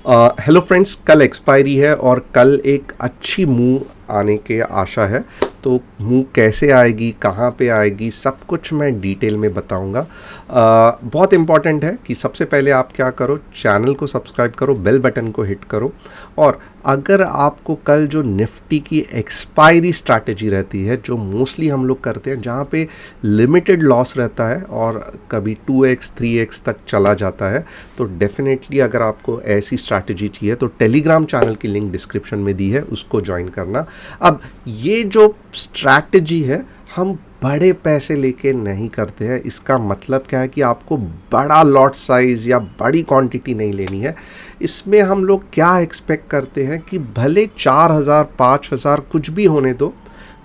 Hello friends, कल expiry है और कल एक अच्छी मूव आने के आशा है। तो मूव कैसे आएगी, कहाँ पे आएगी, सब कुछ मैं डिटेल में बताऊंगा। बहुत इम्पॉर्टेंट है कि सबसे पहले आप क्या करो, चैनल को सब्सक्राइब करो, बेल बटन को हिट करो। और अगर आपको कल जो निफ्टी की एक्सपायरी स्ट्रैटेजी रहती है, जो मोस्टली हम लोग करते हैं, जहाँ पे लिमिटेड लॉस रहता है और कभी 2x 3x तक चला जाता है, तो डेफिनेटली अगर आपको ऐसी स्ट्रैटेजी चाहिए तो टेलीग्राम चैनल की लिंक डिस्क्रिप्शन में दी है, उसको ज्वाइन करना। अब ये जो स्ट्रैटेजी है, हम बड़े पैसे लेके नहीं करते हैं। इसका मतलब क्या है कि आपको बड़ा लॉट साइज या बड़ी क्वांटिटी नहीं लेनी है। इसमें हम लोग क्या एक्सपेक्ट करते हैं कि भले 4,000 5,000 कुछ भी होने दो,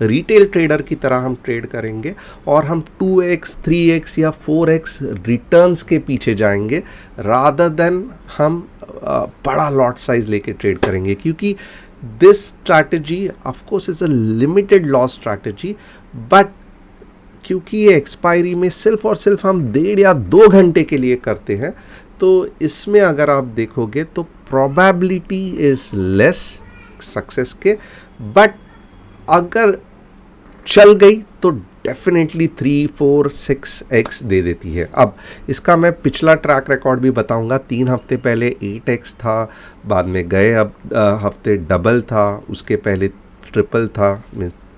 रिटेल ट्रेडर की तरह हम ट्रेड करेंगे और हम 2x 3x या 4x रिटर्न्स के पीछे जाएंगे, रादर देन हम बड़ा लॉट साइज लेके ट्रेड करेंगे। क्योंकि this strategy of course is a limited loss strategy, but क्योंकि ये एक्सपायरी में सिर्फ और सिर्फ हम 1.5 या 2 घंटे के लिए करते हैं, तो इसमें अगर आप देखोगे तो प्रोबेबिलिटी इज लेस सक्सेस के। बट अगर चल गई तो डेफिनेटली 3 4 6x दे देती है। अब इसका मैं पिछला ट्रैक रिकॉर्ड भी बताऊंगा। 3 हफ्ते पहले 8x था, बाद में गए अब हफ्ते डबल था, उसके पहले ट्रिपल था,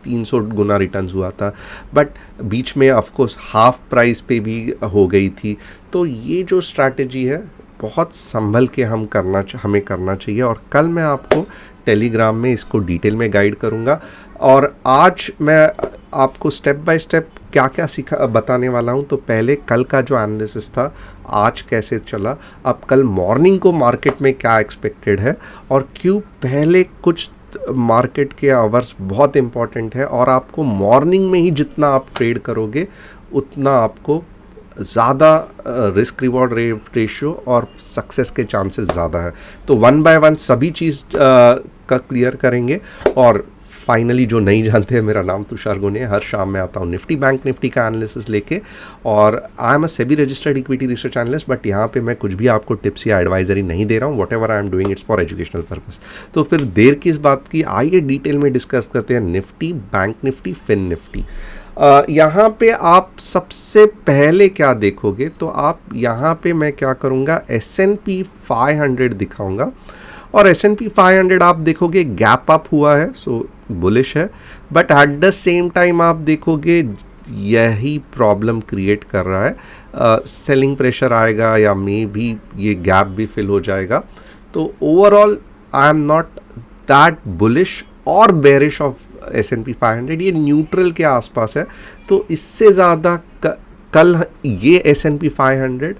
300 गुना रिटर्न्स हुआ था, बट बीच में ऑफ कोर्स हाफ प्राइस पे भी हो गई थी। तो ये जो स्ट्रैटेजी है, बहुत संभल के हमें करना चाहिए। और कल मैं आपको टेलीग्राम में इसको डिटेल में गाइड करूँगा। और आज मैं आपको स्टेप बाय स्टेप क्या क्या बताने वाला हूँ। तो पहले कल का जो एनालिसिस था, आज कैसे चला, अब कल मॉर्निंग को मार्केट में क्या एक्सपेक्टेड है और क्यों, पहले कुछ मार्केट के आवर्स बहुत इंपॉर्टेंट है। और आपको मॉर्निंग में ही जितना आप ट्रेड करोगे उतना आपको ज़्यादा रिस्क रिवॉर्ड रेशियो और सक्सेस के चांसेस ज़्यादा है। तो वन बाय वन सभी चीज़ का क्लियर करेंगे। और फाइनली, जो नहीं जानते हैं, मेरा नाम तुषार गुने, हर शाम में आता हूँ निफ्टी बैंक निफ्टी का एनालिसिस लेके। और I am a SEBI registered equity research analyst, but यहाँ पे मैं कुछ भी आपको टिप्स या एडवाइजरी नहीं दे रहा हूँ। What ever I am doing it's for educational purpose. तो फिर देर किस बात की, आइए डिटेल में डिस्कस करते हैं Nifty, bank Nifty, fin Nifty. यहाँ पे आप सबसे पहले क्या देखोगे, तो आप यहाँ पे मैं क्या करूँगा, S&P 500 दिखाऊंगा। और S&P 500 आप देखोगे गैप अप हुआ है, सो बुलिश है, but at the same time आप देखोगे यही प्रॉब्लम क्रिएट कर रहा है। सेलिंग प्रेशर आएगा या मे भी ये गैप भी फिल हो जाएगा। तो overall I am not that bullish और बेरिश ऑफ S&P 500, ये न्यूट्रल के आसपास है। तो इससे ज़्यादा कल ये S&P 500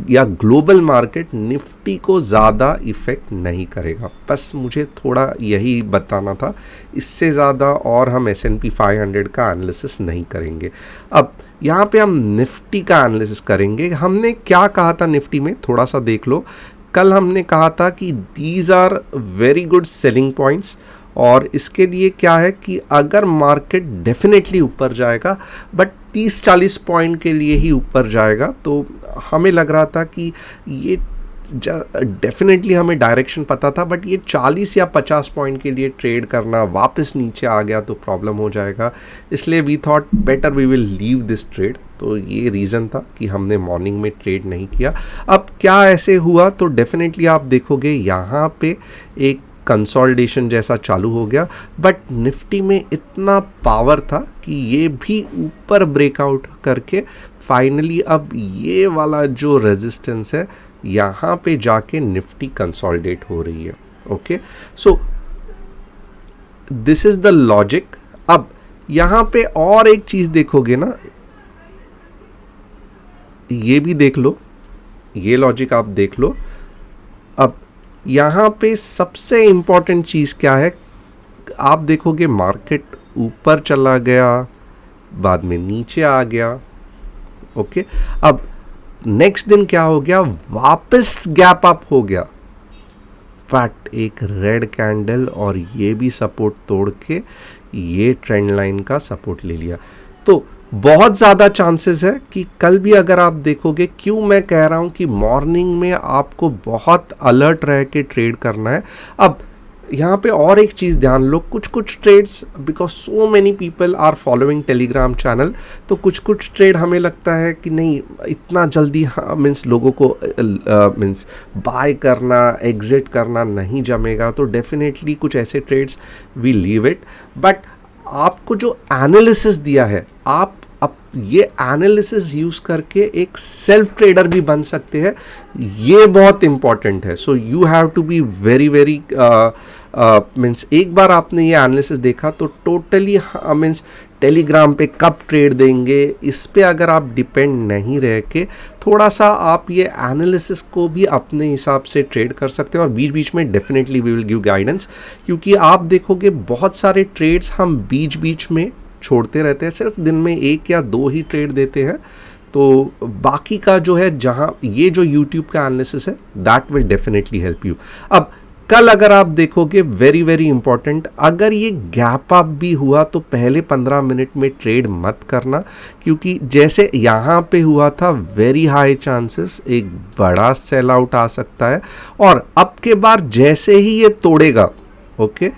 या ग्लोबल मार्केट निफ्टी को ज़्यादा इफ़ेक्ट नहीं करेगा। बस मुझे थोड़ा यही बताना था, इससे ज़्यादा और हम S&P 500 का एनालिसिस नहीं करेंगे। अब यहाँ पे हम निफ्टी का एनालिसिस करेंगे। हमने क्या कहा था निफ्टी में, थोड़ा सा देख लो। कल हमने कहा था कि these are very good selling points, और इसके लिए क्या है कि अगर मार्केट डेफिनेटली ऊपर जाएगा, बट 30-40 पॉइंट के लिए ही ऊपर जाएगा, तो हमें लग रहा था कि ये डेफिनेटली हमें डायरेक्शन पता था, बट ये 40 या 50 पॉइंट के लिए ट्रेड करना, वापस नीचे आ गया तो प्रॉब्लम हो जाएगा। इसलिए we thought better we will leave this trade. तो ये रीज़न था कि हमने मॉर्निंग में ट्रेड नहीं किया। अब क्या ऐसे हुआ, तो डेफिनेटली आप देखोगे यहाँ पे एक कंसोलिडेशन जैसा चालू हो गया, बट निफ्टी में इतना पावर था कि ये भी ऊपर ब्रेकआउट करके फाइनली अब ये वाला जो रेजिस्टेंस है, यहाँ पे जाके निफ्टी कंसोलिडेट हो रही है। Okay, so this is the logic. अब यहाँ पे और एक चीज देखोगे ना, ये भी देख लो, ये लॉजिक आप देख लो। अब यहाँ पे सबसे इंपॉर्टेंट चीज़ क्या है, आप देखोगे मार्केट ऊपर चला गया, बाद में नीचे आ गया। ओके, अब नेक्स्ट दिन क्या हो गया, वापस गैप अप हो गया, बट एक रेड कैंडल और ये भी सपोर्ट तोड़ के ये ट्रेंड लाइन का सपोर्ट ले लिया। तो बहुत ज़्यादा चांसेस है कि कल भी अगर आप देखोगे, क्यों मैं कह रहा हूँ कि मॉर्निंग में आपको बहुत अलर्ट रह के ट्रेड करना है। अब यहाँ पे और एक चीज़ ध्यान लो, कुछ कुछ trades, because so many people are following Telegram channel, तो कुछ कुछ ट्रेड हमें लगता है कि नहीं इतना जल्दी मीन्स लोगों को मीन्स बाय करना एग्जिट करना नहीं जमेगा, तो डेफिनेटली कुछ ऐसे trades we leave it. But आपको जो एनालिसिस दिया है, आप अब ये एनालिसिस यूज करके एक सेल्फ ट्रेडर भी बन सकते हैं, ये बहुत इंपॉर्टेंट है। So you have to be very very means एक बार आपने ये एनालिसिस देखा तो टोटली मीन्स टेलीग्राम पे कब ट्रेड देंगे इस पे अगर आप डिपेंड नहीं रह के थोड़ा सा आप ये एनालिसिस को भी अपने हिसाब से ट्रेड कर सकते हैं। और बीच बीच में definitely we will give guidance, क्योंकि आप देखोगे बहुत सारे ट्रेड्स हम बीच बीच में छोड़ते रहते हैं, सिर्फ दिन में 1 या 2 ही ट्रेड देते हैं, तो बाकी का जो है जहां ये जो YouTube का एनालिसिस है that will definitely help you. अब कल अगर आप देखोगे वेरी वेरी इंपॉर्टेंट, अगर ये गैप अप भी हुआ तो पहले 15 मिनट में ट्रेड मत करना, क्योंकि जैसे यहाँ पे हुआ था वेरी हाई चांसेस एक बड़ा सेल आउट आ सकता है। और अब के बार जैसे ही ये तोड़ेगा, ओके,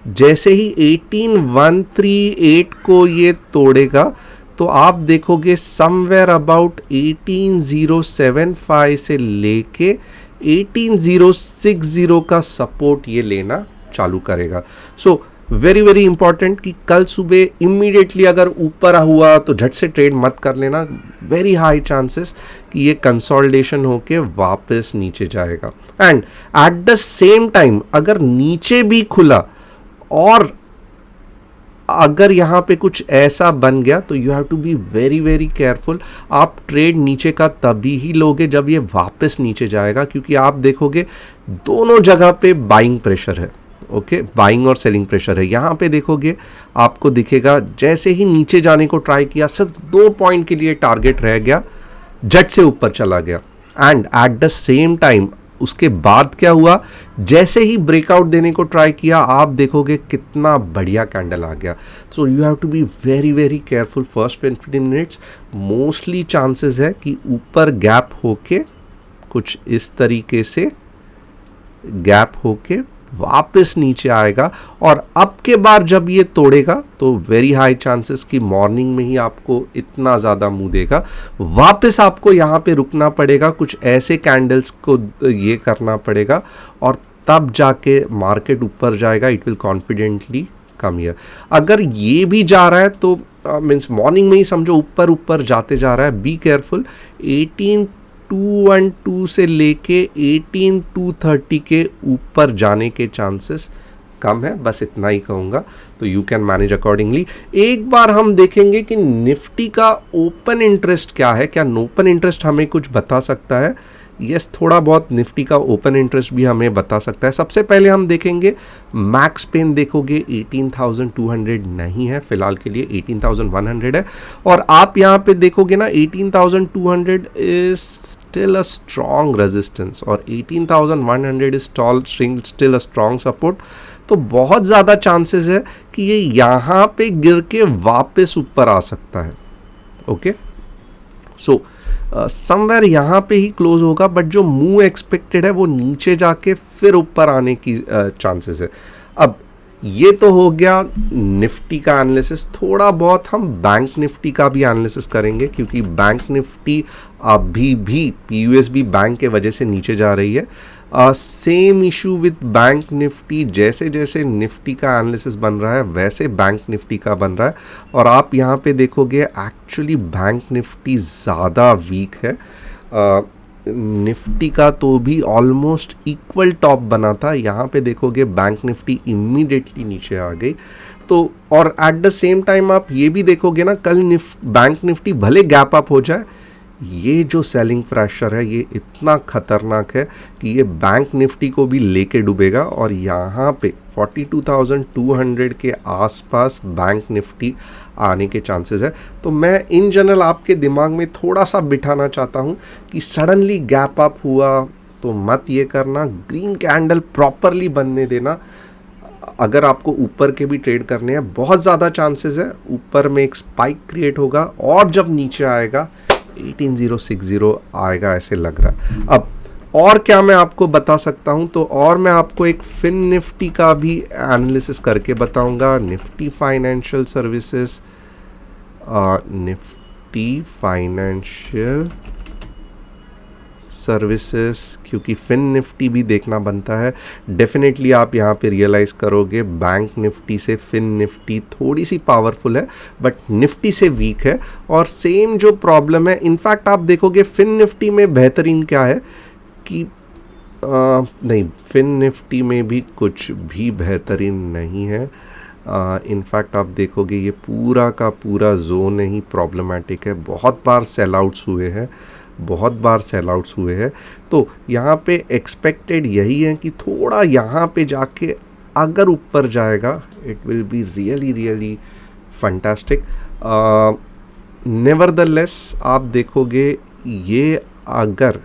जैसे ही 18138 को ये तोड़ेगा तो आप देखोगे समवेयर अबाउट 18075 से लेके 18060 का सपोर्ट ये लेना चालू करेगा। सो वेरी वेरी इंपॉर्टेंट कि कल सुबह इमीडिएटली अगर ऊपर हुआ तो झट से ट्रेड मत कर लेना, वेरी हाई चांसेस कि ये कंसोलिडेशन होके वापस नीचे जाएगा। And at the same time अगर नीचे भी खुला और अगर यहाँ पे कुछ ऐसा बन गया तो you have to be very very careful. आप ट्रेड नीचे का तभी ही लोगे जब ये वापस नीचे जाएगा, क्योंकि आप देखोगे दोनों जगह पे बाइंग प्रेशर है, ओके, बाइंग और सेलिंग प्रेशर है। यहाँ पे देखोगे आपको दिखेगा जैसे ही नीचे जाने को ट्राई किया सिर्फ 2 पॉइंट के लिए टारगेट रह गया, झट से ऊपर चला गया। And at the same time उसके बाद क्या हुआ, जैसे ही ब्रेकआउट देने को ट्राई किया आप देखोगे कितना बढ़िया कैंडल आ गया। So you have to be very very careful first 15 minutes. Mostly chances है कि ऊपर गैप होके कुछ इस तरीके से गैप होके वापस नीचे आएगा, और अब के बार जब ये तोड़ेगा तो वेरी हाई चांसेस कि मॉर्निंग में ही आपको इतना ज़्यादा मुंह देगा, वापस आपको यहाँ पे रुकना पड़ेगा, कुछ ऐसे कैंडल्स को ये करना पड़ेगा और तब जाके मार्केट ऊपर जाएगा। It will confidently come here. अगर ये भी जा रहा है तो मीन्स मॉर्निंग में ही समझो ऊपर ऊपर जाते जा रहा है, बी केयरफुल। 18212 से लेके 18230 के ऊपर जाने के चांसेस कम है, बस इतना ही कहूँगा, तो यू कैन मैनेज अकॉर्डिंगली। एक बार हम देखेंगे कि निफ्टी का ओपन इंटरेस्ट क्या है, क्या ओपन इंटरेस्ट हमें कुछ बता सकता है। यस, थोड़ा बहुत निफ्टी का ओपन इंटरेस्ट भी हमें बता सकता है। सबसे पहले हम देखेंगे मैक्स पेन, देखोगे 18,200 नहीं है फिलहाल के लिए, 18,100 है। और आप यहाँ पे देखोगे ना 18,200 is still a strong resistance और 18,100 is still a strong support. तो बहुत ज़्यादा चांसेस है कि ये यहाँ पे गिर के वापस ऊपर आ सकता है, ओके। सो समवेयर यहाँ पे ही क्लोज होगा, बट जो मूव एक्सपेक्टेड है वो नीचे जाके फिर ऊपर आने की चांसेस है। अब ये तो हो गया निफ्टी का एनालिसिस। थोड़ा बहुत हम बैंक निफ्टी का भी एनालिसिस करेंगे, क्योंकि बैंक निफ्टी अभी भी पीयूएसबी बैंक के वजह से नीचे जा रही है। Same issue with bank Nifty, जैसे जैसे निफ्टी का एनालिसिस बन रहा है वैसे बैंक निफ्टी का बन रहा है। और आप यहाँ पे देखोगे एक्चुअली बैंक निफ्टी ज़्यादा वीक है, निफ्टी का तो भी ऑलमोस्ट इक्वल टॉप बना था। यहाँ पे देखोगे बैंक निफ्टी इमीडिएटली नीचे आ गई। तो और एट द सेम टाइम आप ये भी देखोगे ना, कल बैंक निफ्टी भले गैप अप हो जाए, ये जो सेलिंग प्रेशर है ये इतना खतरनाक है कि ये बैंक निफ्टी को भी लेके डूबेगा। और यहाँ पे 42,200 के आसपास बैंक निफ्टी आने के चांसेस है। तो मैं इन जनरल आपके दिमाग में थोड़ा सा बिठाना चाहता हूँ कि सडनली गैप अप हुआ तो मत ये करना, ग्रीन कैंडल प्रॉपरली बनने देना। अगर आपको ऊपर के भी ट्रेड करने हैं, बहुत ज़्यादा चांसेस है ऊपर में एक स्पाइक क्रिएट होगा और जब नीचे आएगा 18060 आएगा ऐसे लग रहा है। अब और क्या मैं आपको बता सकता हूं, तो और मैं आपको एक फिन निफ्टी का भी एनालिसिस करके बताऊंगा। Nifty financial services, Nifty financial services, क्योंकि फिन निफ्टी भी देखना बनता है। डेफिनेटली आप यहाँ पे रियलाइज़ करोगे बैंक निफ्टी से फिन निफ्टी थोड़ी सी पावरफुल है बट निफ्टी से वीक है। और सेम जो प्रॉब्लम है, इनफैक्ट आप देखोगे फिन निफ्टी में बेहतरीन क्या है कि नहीं, फिन निफ्टी में भी कुछ भी बेहतरीन नहीं है। इनफैक्ट आप देखोगे ये पूरा का पूरा जोन ही प्रॉब्लमेटिक है, बहुत बार सेल आउट्स हुए हैं, बहुत बार सेल आउट्स हुए हैं। तो यहाँ पे एक्सपेक्टेड यही है कि थोड़ा यहाँ पे जाके अगर ऊपर जाएगा it will be really really fantastic. Nevertheless आप देखोगे ये अगर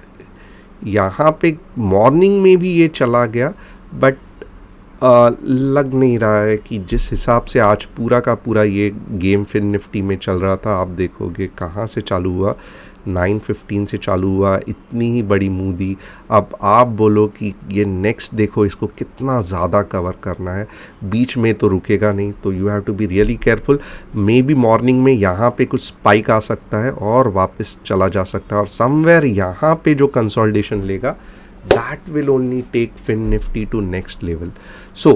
यहाँ पे मॉर्निंग में भी ये चला गया बट लग नहीं रहा है कि जिस हिसाब से आज पूरा का पूरा ये गेम फिन निफ्टी में चल रहा था। आप देखोगे कहाँ से चालू हुआ, 9:15 से चालू हुआ, इतनी ही बड़ी मूव दी। अब आप बोलो कि ये नेक्स्ट देखो इसको कितना ज़्यादा कवर करना है, बीच में तो रुकेगा नहीं, तो you have to be really careful. Maybe morning में यहाँ पे कुछ स्पाइक आ सकता है और वापस चला जा सकता है, और समवेयर यहाँ पे जो कंसोलिडेशन लेगा that will only take fin Nifty to next level. So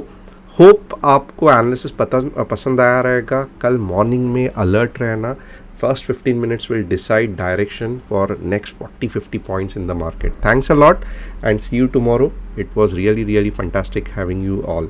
hope आपको एनालिसिस पसंद आया रहेगा। कल मॉर्निंग में अलर्ट रहना। First 15 minutes will decide direction for next 40-50 points in the market. Thanks a lot and see you tomorrow. It was really, really fantastic having you all.